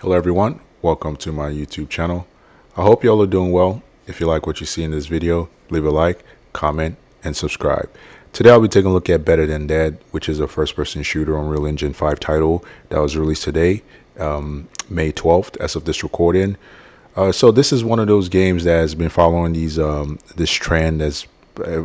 Hello everyone, welcome to my YouTube channel. I hope y'all are doing well. If you like what you see in this video, leave a like, comment, and subscribe. Today I'll be taking a look at Better Than Dead, which is a first-person shooter on Unreal Engine 5 title that was released today, May 12th, as of this recording. So this is one of those games that has been following this trend that's,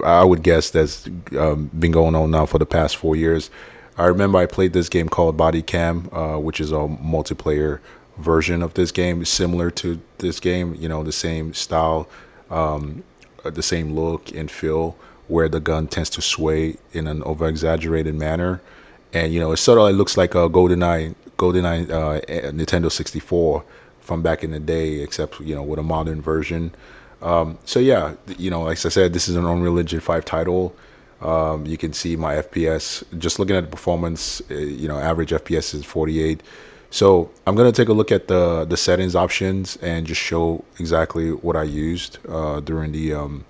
I would guess, that's been going on now for the past 4 years. I remember I played this game called Body Cam, which is a multiplayer version of this game, similar to this game, the same style, the same look and feel, where the gun tends to sway in an over exaggerated manner. And it sort of looks like a GoldenEye Nintendo 64 from back in the day, except with a modern version. So yeah, like I said, this is an Unreal Engine 5 title. You can see my FPS. Just looking at the performance, average FPS is 48. So I'm going to take a look at the settings options and just show exactly what I used during the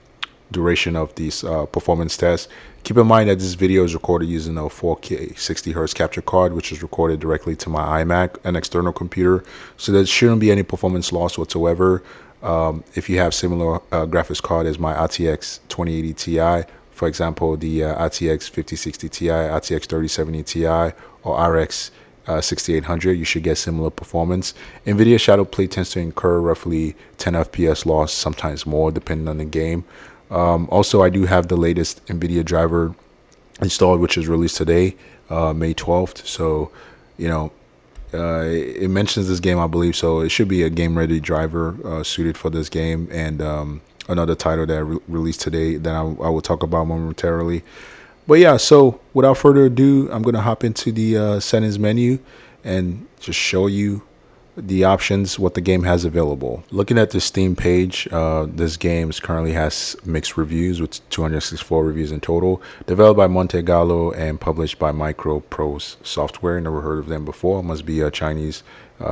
duration of these performance tests. Keep in mind that this video is recorded using a 4K 60Hz capture card, which is recorded directly to my iMac, an external computer. So there shouldn't be any performance loss whatsoever. If you have similar graphics card as my RTX 2080 Ti, for example, the RTX 5060 Ti, RTX 3070 Ti, or RX 6800, you should get similar performance. NVIDIA Shadow Play tends to incur roughly 10 FPS loss, sometimes more, depending on the game. Also, I do have the latest NVIDIA driver installed, which is released today, May 12th. So, it mentions this game, I believe, so it should be a game-ready driver suited for this game. And another title that released today that I will talk about momentarily. But yeah, so without further ado, I'm going to hop into the settings menu and just show you the options, what the game has available. Looking at the Steam page, this game currently has mixed reviews with 264 reviews in total. Developed by Monte Gallo and published by Microprose Software. Never heard of them before. Must be a Chinese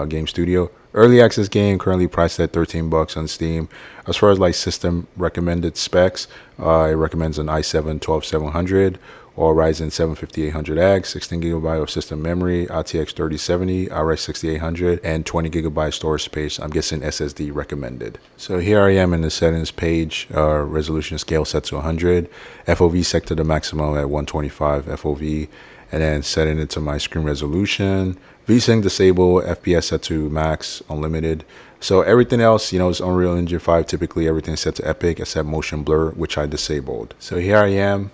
game studio. Early access game, currently priced at $13 on Steam. As far as like system recommended specs, it recommends an i7 12700 or Ryzen 7 5800X, 16 GB of system memory, RTX 3070, RX 6800, and 20 GB storage space. I'm guessing SSD recommended. So here I am in the settings page. Resolution scale set to 100, FOV set to the maximum at 125 FOV, and then setting it to my screen resolution. VSync disabled, FPS set to max, unlimited. So everything else, is Unreal Engine 5. Typically, everything's set to epic except motion blur, which I disabled. So here I am,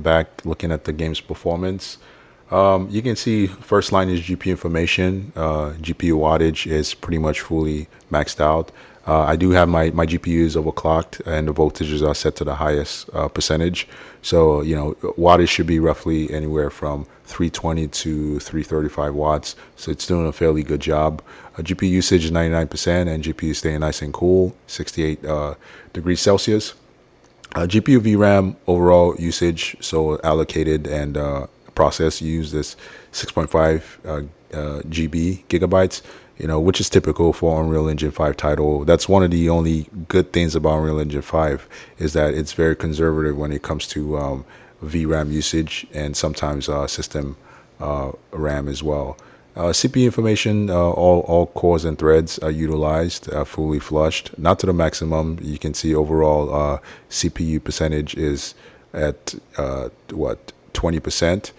back looking at the game's performance. You can see first line is GPU information. GPU wattage is pretty much fully maxed out. I do have my GPU is overclocked and the voltages are set to the highest percentage. So, wattage should be roughly anywhere from 320 to 335 watts. So it's doing a fairly good job. GPU usage is 99% and GPU staying nice and cool, 68 degrees Celsius. GPU VRAM overall usage, so allocated and process used is 6.5 gigabytes, which is typical for Unreal Engine 5 title. That's one of the only good things about Unreal Engine 5 is that it's very conservative when it comes to VRAM usage and sometimes system RAM as well. CPU information, all cores and threads are utilized, fully flushed, not to the maximum. You can see overall CPU percentage is at 20%,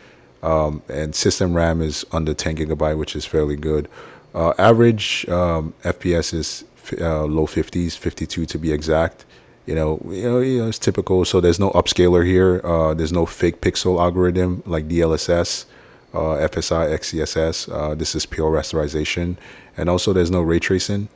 and system RAM is under 10 gigabyte, which is fairly good. Average FPS is low 50s, 52 to be exact. It's typical. So there's no upscaler here. There's no fake pixel algorithm like DLSS, FSI, XCSS. This is pure rasterization, and also there's no ray tracing,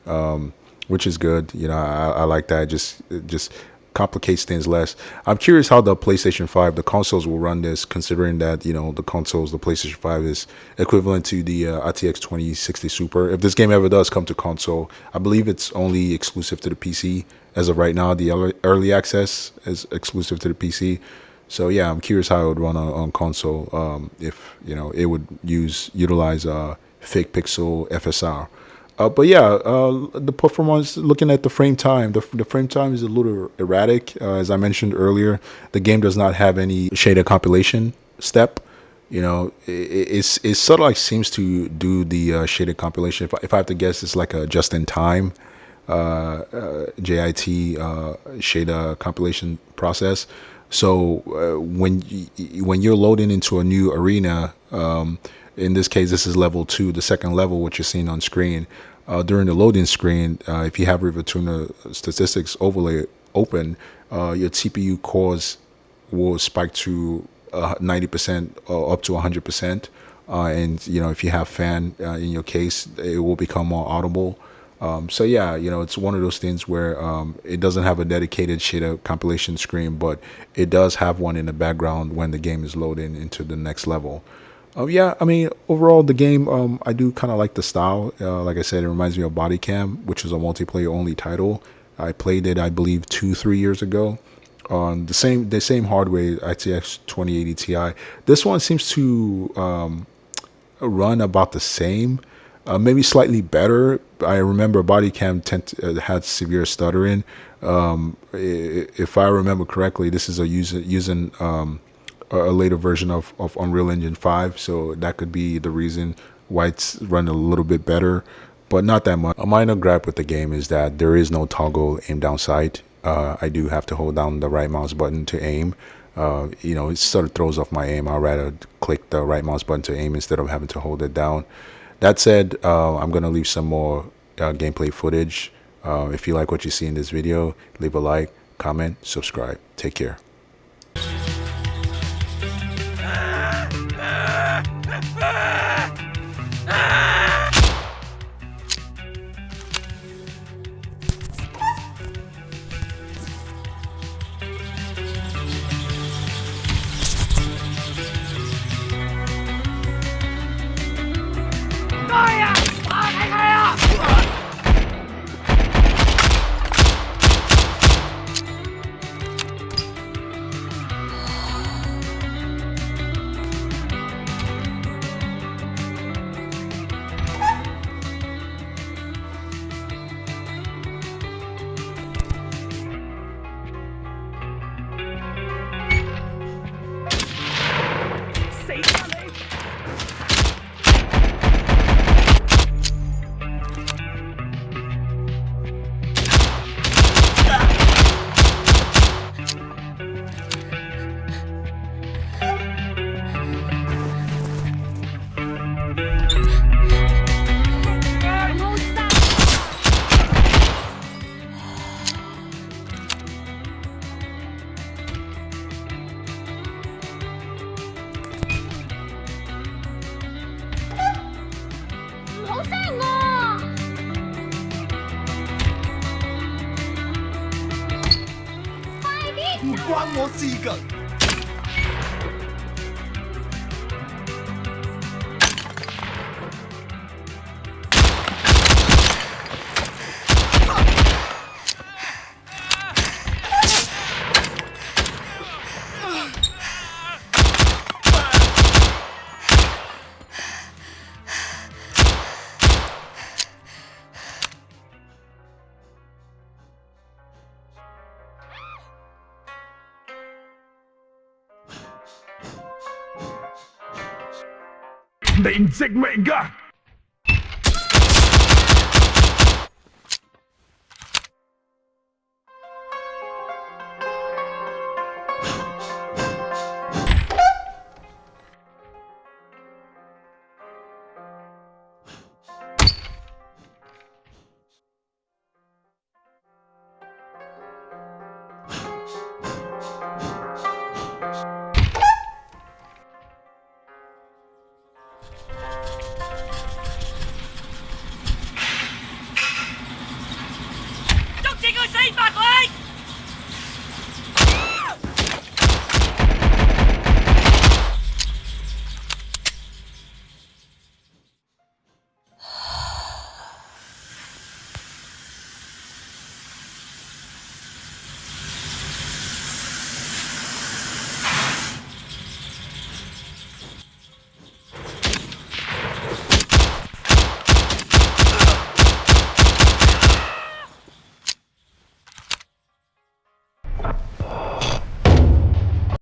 which is good. I like that. Just complicates things less. I'm curious how the PlayStation 5, the consoles will run this, considering that the PlayStation 5 is equivalent to the RTX 2060 Super. If this game ever does come to console, I believe it's only exclusive to the PC as of right now. The early access is exclusive to the PC. So yeah, I'm curious how it would run on console, if it would utilize fake pixel FSR. But yeah, the performance, looking at the frame time, the frame time is a little erratic. As I mentioned earlier, the game does not have any shader compilation step. You know, it sort of like seems to do the shaded compilation. If I have to guess, it's like a just in time JIT shader compilation process. So when you're loading into a new arena, in this case, this is level 2, the second level, what you're seeing on screen. During the loading screen, if you have River Tuner statistics overlay open, your CPU cores will spike to 90% or up to 100%. And you know, if you have fan in your case, it will become more audible. So yeah, you know, it's one of those things where it doesn't have a dedicated shader compilation screen, but it does have one in the background when the game is loading into the next level. Yeah, I mean, overall, the game, I do kind of like the style. Like I said, it reminds me of Body Cam, which is a multiplayer only title. I played it, I believe, 2-3 years ago on the same hardware, RTX 2080 Ti. This one seems to run about the same, maybe slightly better. I remember Body Cam had severe stuttering. If I remember correctly, this is using a later version of Unreal Engine 5, so that could be the reason why it's run a little bit better, but not that much. A minor gripe with the game is that there is no toggle aim down sight. I do have to hold down the right mouse button to aim. You know, it sort of throws off my aim. I'd rather click the right mouse button to aim instead of having to hold it down. That said, I'm going to leave some more gameplay footage. If you like what you see in this video, leave a like, comment, subscribe. Take care. Định dịch mệnh cả.